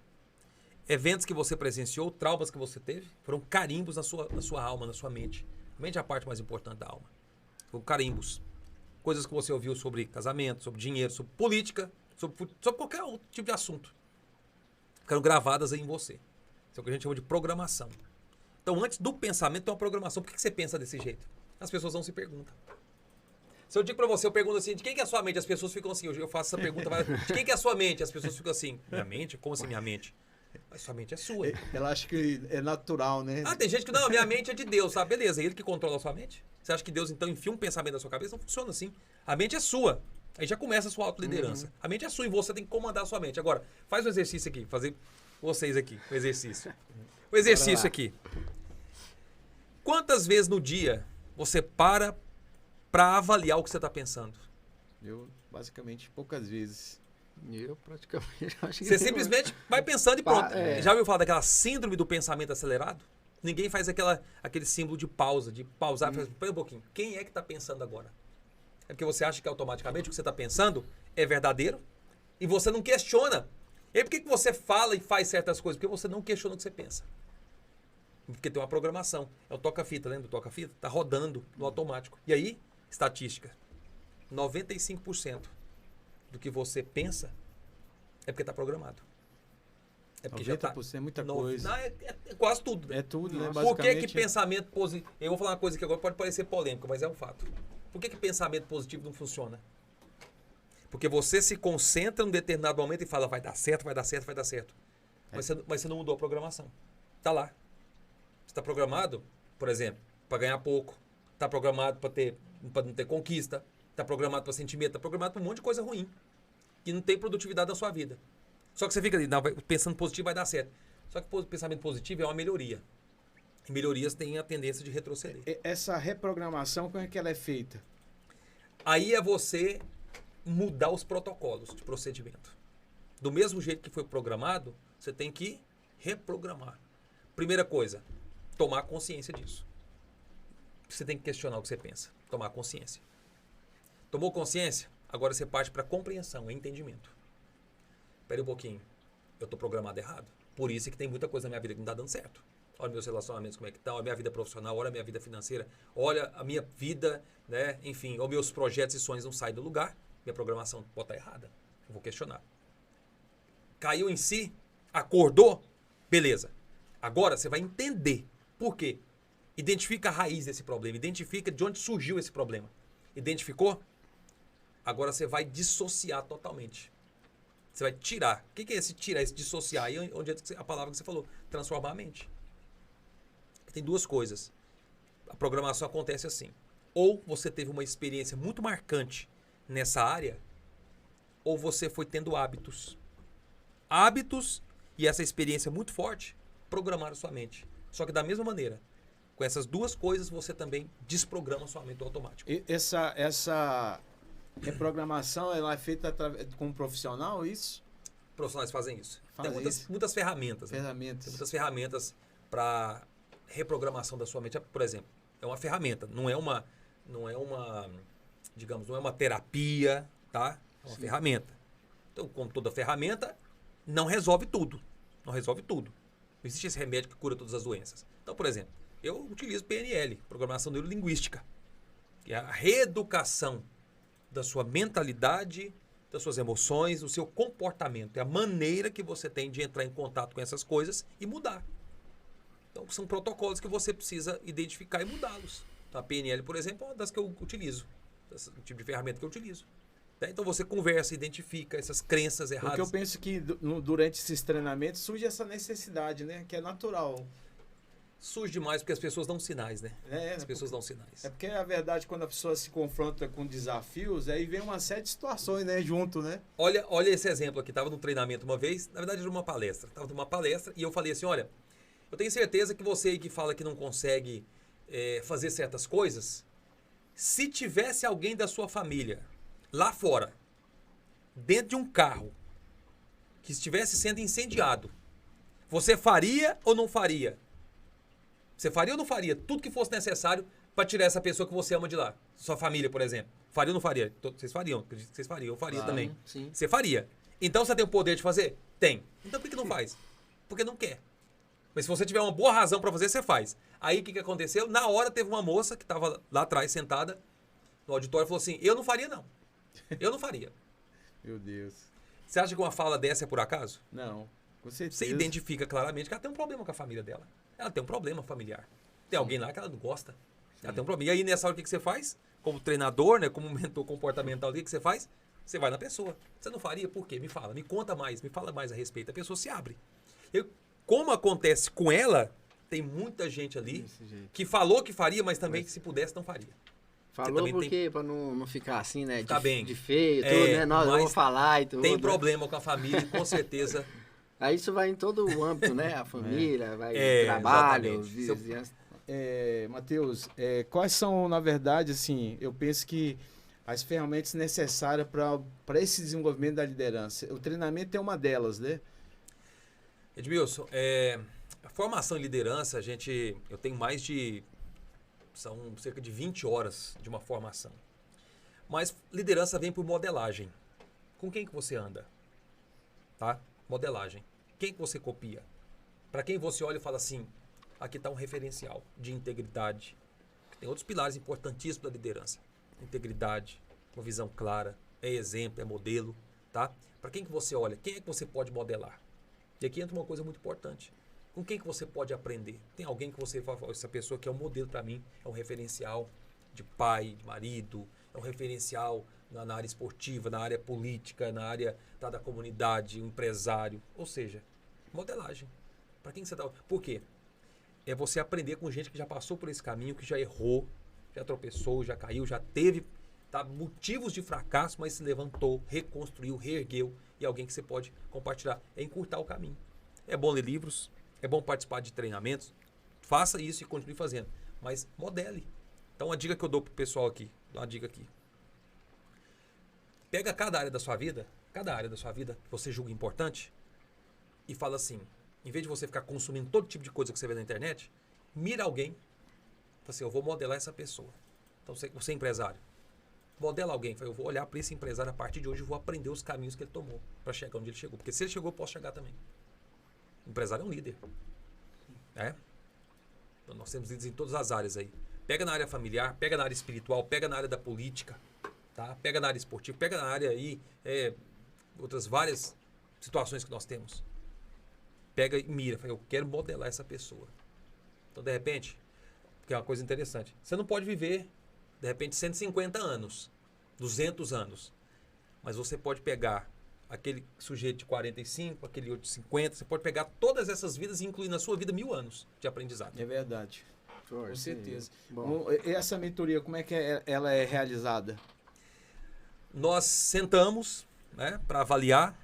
Eventos que você presenciou, traumas que você teve, foram carimbos na sua alma, na sua mente. A mente é a parte mais importante da alma. Foram carimbos. coisas que você ouviu sobre casamento, sobre dinheiro, sobre política, sobre qualquer outro tipo de assunto. Ficaram gravadas aí em você. Isso é o que a gente chama de programação. Então, antes do pensamento, tem uma programação. Por que você pensa desse jeito? As pessoas não se perguntam. Se eu digo pra você, eu pergunto assim, de quem que é a sua mente? As pessoas ficam assim, eu faço essa pergunta, de quem que é a sua mente? As pessoas ficam assim, minha mente? Como assim minha mente? Mas sua mente é sua. Ela acha que é natural, né? Ah, tem gente que não, minha mente é de Deus, tá? Beleza, é ele que controla a sua mente? Você acha que Deus, então, enfia um pensamento na sua cabeça? Não funciona assim. A mente é sua. Aí já começa a sua autoliderança. A mente é sua e você tem que comandar a sua mente. Agora, faz um exercício aqui, fazer vocês aqui, o exercício. O exercício aqui. Quantas vezes no dia você para avaliar o que você está pensando? Eu, basicamente, poucas vezes. Eu praticamente acho que Você simplesmente vai pensando e pronto. É. Já ouviu falar daquela síndrome do pensamento acelerado? Ninguém faz aquele símbolo de pausa, de pausar. Espera um pouquinho. Quem é que está pensando agora? É porque você acha que automaticamente o que você está pensando é verdadeiro e você não questiona. E aí por que você fala e faz certas coisas? Porque você não questiona o que você pensa. Porque tem uma programação. É o toca-fita, lembra do toca-fita? Está rodando no automático. E aí, estatística. 95% do que você pensa é porque está programado. É porque 90% já tá, é muita coisa. Não, é quase tudo. É tudo, né? Por que Basicamente. pensamento positivo... Eu vou falar uma coisa que agora pode parecer polêmica, mas é um fato. Por que pensamento positivo não funciona? Porque você se concentra em um determinado momento e fala, vai dar certo, vai dar certo, vai dar certo. Mas você não mudou a programação. Tá lá. Você está programado, por exemplo, para ganhar pouco. Está programado para não ter conquista. Está programado para sentimento. Está programado para um monte de coisa ruim. Que não tem produtividade na sua vida. Só que você fica ali, não, pensando positivo vai dar certo. Só que o pensamento positivo é uma melhoria. E melhorias têm a tendência de retroceder. Essa reprogramação, como é que ela é feita? Aí é você mudar os protocolos de procedimento. Do mesmo jeito que foi programado, você tem que reprogramar. Primeira coisa, tomar consciência disso. Você tem que questionar o que você pensa. Tomar consciência. Tomou consciência? Agora você parte para compreensão, entendimento. Espera um pouquinho. Eu estou programado errado. Por isso é que tem muita coisa na minha vida que não está dando certo. Olha meus relacionamentos, como é que tá. Olha a minha vida profissional, olha a minha vida financeira. Olha a minha vida, né? Enfim, olha meus projetos e sonhos não saem do lugar. Minha programação pode estar errada. Eu vou questionar. Caiu em si, acordou, beleza. Agora você vai entender por quê. Identifica a raiz desse problema. Identifica de onde surgiu esse problema. Identificou? Agora você vai dissociar totalmente. Você vai tirar. O que é esse tirar, esse dissociar? Aí onde é a palavra que você falou? Transformar a mente. Tem duas coisas. A programação acontece assim. Ou você teve uma experiência muito marcante nessa área, ou você foi tendo hábitos. Hábitos e essa experiência muito forte programaram sua mente. Só que da mesma maneira, com essas duas coisas, você também desprograma sua mente automático. E essa reprogramação ela é feita com um profissional, isso? Profissionais fazem isso. Faz Tem isso. muitas ferramentas. Né? Ferramentas. Tem muitas ferramentas para reprogramação da sua mente. Por exemplo, é uma ferramenta, não é uma, digamos, não é uma terapia, tá? É uma ferramenta. Então, como toda ferramenta, não resolve tudo. Não resolve tudo. Não existe esse remédio que cura todas as doenças. Então, por exemplo, eu utilizo PNL, Programação Neurolinguística, que é a reeducação da sua mentalidade, das suas emoções, do seu comportamento. É a maneira que você tem de entrar em contato com essas coisas e mudar. Então, são protocolos que você precisa identificar e mudá-los. Então, a PNL, por exemplo, é uma das que eu utilizo. Esse tipo de ferramenta que eu utilizo. Então, você conversa, identifica essas crenças erradas. Porque eu penso que durante esses treinamentos surge essa necessidade, né? Que é natural. Surge demais porque as pessoas dão sinais, né? As pessoas dão sinais. É porque, na verdade, quando a pessoa se confronta com desafios, aí vem uma série de situações, né? Junto, né? Olha esse exemplo aqui. Estava num treinamento uma vez, na verdade era uma palestra. Estava numa palestra e eu falei assim, olha, eu tenho certeza que você aí que fala que não consegue fazer certas coisas, se tivesse alguém da sua família lá fora, dentro de um carro, que estivesse sendo incendiado, você faria ou não faria? Você faria ou não faria tudo que fosse necessário para tirar essa pessoa que você ama de lá? Sua família, por exemplo. Faria ou não faria? Vocês fariam, acredito que vocês fariam. Eu faria também. Sim. Você faria. Então você tem o poder de fazer? Tem. Então por que não faz? Porque não quer. Mas se você tiver uma boa razão para fazer, você faz. Aí o que aconteceu? Na hora teve uma moça que estava lá atrás sentada no auditório e falou assim, eu não faria não. Eu não faria. Meu Deus. Você acha que uma fala dessa é por acaso? Não, com certeza. Você identifica claramente que ela tem um problema com a família dela. Ela tem um problema familiar. Tem alguém lá que ela não gosta. Ela tem um problema. E aí, nessa hora, o que você faz? Como treinador, né? Como mentor comportamental, o que você faz? Você vai na pessoa. Você não faria? Por quê? Me fala. Me conta mais. Me fala mais a respeito. A pessoa se abre. Como acontece com ela, tem muita gente ali que falou que faria, mas também que se pudesse, não faria. Falou porque, pra não ficar assim, né? Tá bem. De feio, tudo, né? Nós vamos falar e tudo. Tem problema com a família, com certeza. Aí isso vai em todo o âmbito, né? A família, vai trabalho, vizinhança. Matheus, quais são, na verdade, assim, eu penso que as ferramentas necessárias para esse desenvolvimento da liderança? O treinamento é uma delas, né? Edmilson, a formação em liderança, eu tenho são cerca de 20 horas de uma formação. Mas liderança vem por modelagem. Com quem que você anda? Tá? Modelagem. Quem que você copia? Para quem você olha e fala assim, aqui está um referencial de integridade. Tem outros pilares importantíssimos da liderança. Integridade, uma visão clara, é exemplo, é modelo. Tá? Para quem que você olha? Quem é que você pode modelar? E aqui entra uma coisa muito importante. Com quem que você pode aprender? Tem alguém que você fala, essa pessoa que é um modelo para mim, é um referencial de pai, de marido, é um referencial na área esportiva, na área política, na área da comunidade, um empresário. Ou seja, modelagem. Para quem que você está... Por quê? É você aprender com gente que já passou por esse caminho, que já errou, já tropeçou, já caiu, já teve motivos de fracasso, mas se levantou, reconstruiu, reergueu, e alguém que você pode compartilhar. É encurtar o caminho. É bom ler livros, é bom participar de treinamentos, faça isso e continue fazendo, mas modele. Então, a dica que eu dou pro pessoal aqui, uma dica aqui. Pega cada área da sua vida que você julga importante, e fala assim, em vez de você ficar consumindo todo tipo de coisa que você vê na internet, mira alguém, fala assim, eu vou modelar essa pessoa. Então, você é empresário. Modela alguém, eu vou olhar para esse empresário a partir de hoje e vou aprender os caminhos que ele tomou para chegar onde ele chegou. Porque se ele chegou, eu posso chegar também. O empresário é um líder. Então, nós temos líderes em todas as áreas aí. Pega na área familiar, pega na área espiritual, pega na área da política, tá? Pega na área esportiva, pega na área aí, outras várias situações que nós temos. Pega e mira, eu quero modelar essa pessoa. Então, de repente, que é uma coisa interessante, você não pode viver, de repente, 150 anos, 200 anos, mas você pode pegar aquele sujeito de 45, aquele outro de 50, você pode pegar todas essas vidas e incluir na sua vida 1000 anos de aprendizado. É verdade. Com certeza. Bom. Essa mentoria, como é que ela é realizada? Nós sentamos, né, para avaliar.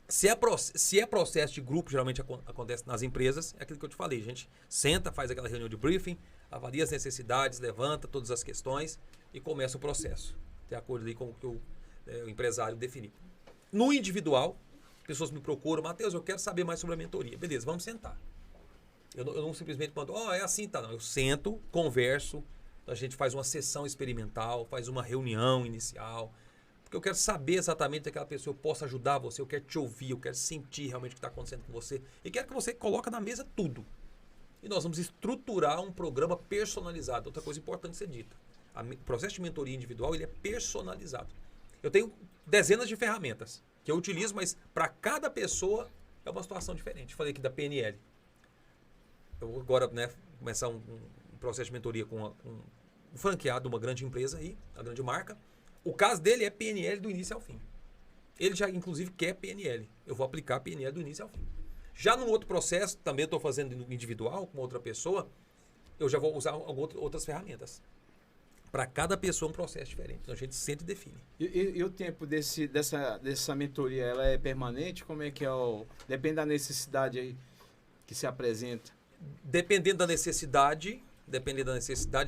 Se é processo de grupo, geralmente acontece nas empresas, é aquilo que eu te falei. A gente senta, faz aquela reunião de briefing, avalia as necessidades, levanta todas as questões e começa o processo. De acordo ali com o que o empresário definiu. No individual, pessoas me procuram, Matheus, eu quero saber mais sobre a mentoria. Beleza, vamos sentar. Eu não simplesmente mando, é assim, tá? Não, eu sento, converso, a gente faz uma sessão experimental, faz uma reunião inicial, porque eu quero saber exatamente daquela pessoa, eu posso ajudar você, eu quero te ouvir, eu quero sentir realmente o que está acontecendo com você, e quero que você coloque na mesa tudo. E nós vamos estruturar um programa personalizado. Outra coisa importante ser dita. O processo de mentoria individual, ele é personalizado. Eu tenho dezenas de ferramentas que eu utilizo, mas para cada pessoa é uma situação diferente. Falei aqui da PNL. Eu vou agora, né, começar um processo de mentoria com um franqueado de uma grande empresa aí, uma grande marca. O caso dele é PNL do início ao fim. Ele já, inclusive, quer PNL. Eu vou aplicar PNL do início ao fim. Já num outro processo, também estou fazendo individual, com outra pessoa, eu já vou usar outras ferramentas. Para cada pessoa um processo diferente. Então a gente sente e define. E o tempo dessa mentoria, ela é permanente? Como é que é depende da necessidade aí que se apresenta? Dependendo da necessidade,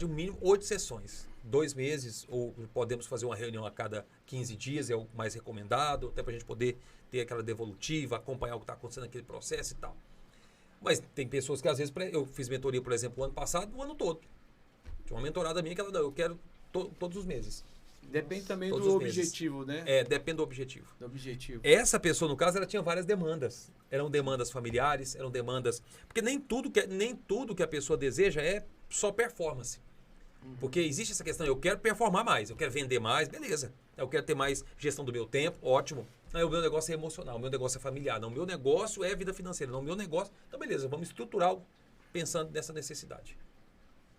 o mínimo 8 sessões. 2 meses, ou podemos fazer uma reunião a cada 15 dias, é o mais recomendado, até para a gente poder ter aquela devolutiva, acompanhar o que está acontecendo naquele processo e tal. Mas tem pessoas que às vezes, eu fiz mentoria, por exemplo, o ano passado, o ano todo. Tinha uma mentorada minha que ela, eu quero todos os meses. Depende também do objetivo, né? Depende do objetivo. Do objetivo. Essa pessoa, no caso, ela tinha várias demandas. Eram demandas familiares, eram demandas... Porque nem tudo que a pessoa deseja é só performance. Porque existe essa questão, eu quero performar mais, eu quero vender mais, beleza. Eu quero ter mais gestão do meu tempo, ótimo. Não, o meu negócio é emocional, o meu negócio é familiar. Não, o meu negócio é vida financeira. Não, o meu negócio... Então, beleza, vamos estruturar pensando nessa necessidade.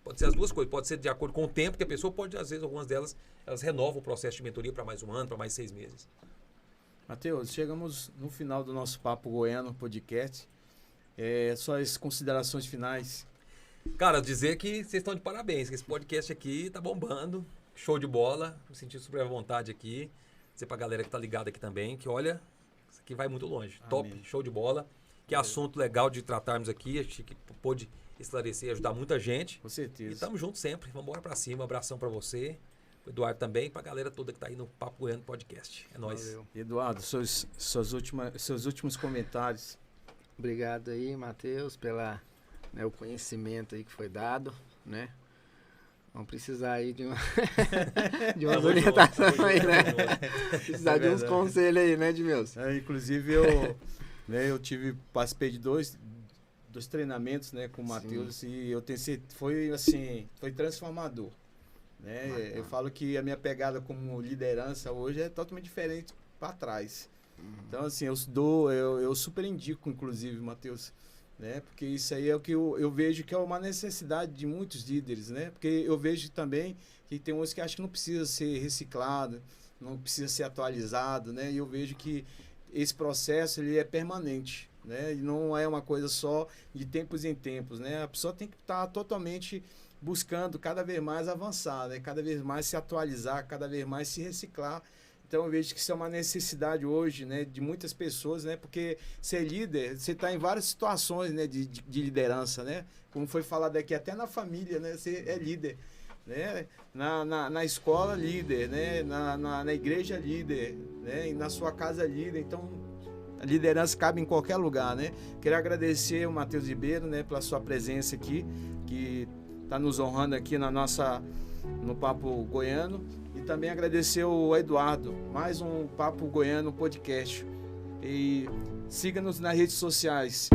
Pode ser as duas coisas. Pode ser de acordo com o tempo que a pessoa pode, às vezes, algumas delas, elas renovam o processo de mentoria para mais um ano, para mais 6 meses. Matheus, chegamos no final do nosso Papo Goiano podcast. Suas considerações finais. Cara, dizer que vocês estão de parabéns, que esse podcast aqui tá bombando. Show de bola. Me senti super à vontade aqui. Dizer pra galera que tá ligada aqui também, que olha, isso aqui vai muito longe. Amém. Top, show de bola. Que assunto legal de tratarmos aqui. Acho que pôde esclarecer e ajudar muita gente. Com certeza. E tamo junto sempre. Vamos embora pra cima. Um abração pra você, o Eduardo também, pra galera toda que tá aí no Papo Goiano Podcast. É nóis. Valeu. Eduardo, seus últimos comentários. Obrigado aí, Matheus, pela o conhecimento aí que foi dado, né? Vamos precisar aí de de umas orientações aí, né? Precisar de uns conselhos aí, né, Edmilson? Inclusive, eu participei de dois treinamentos, né, com o Matheus, e eu tenho certeza, foi transformador, né? Eu falo que a minha pegada como liderança hoje é totalmente diferente para trás. Então, assim, eu super indico, inclusive, Matheus, né? Porque isso aí é o que eu vejo que é uma necessidade de muitos líderes, né? Porque eu vejo também que tem uns que acham que não precisa ser reciclado, não precisa ser atualizado, né? E eu vejo que esse processo ele é permanente, né? E não é uma coisa só de tempos em tempos, né? A pessoa tem que estar totalmente buscando cada vez mais avançar, né? Cada vez mais se atualizar, cada vez mais se reciclar. Então eu vejo que isso é uma necessidade hoje, né, de muitas pessoas, né, porque ser líder, você está em várias situações, né, de liderança, né, como foi falado aqui, até na família, né, você é líder, né, na escola líder, né, na igreja líder, né, e na sua casa líder. Então a liderança cabe em qualquer lugar, né. Quero agradecer o Matheus Ribeiro, né, pela sua presença aqui, que está nos honrando aqui no Papo Goiano. E também agradecer ao Eduardo, mais um Papo Goiano podcast. E siga-nos nas redes sociais.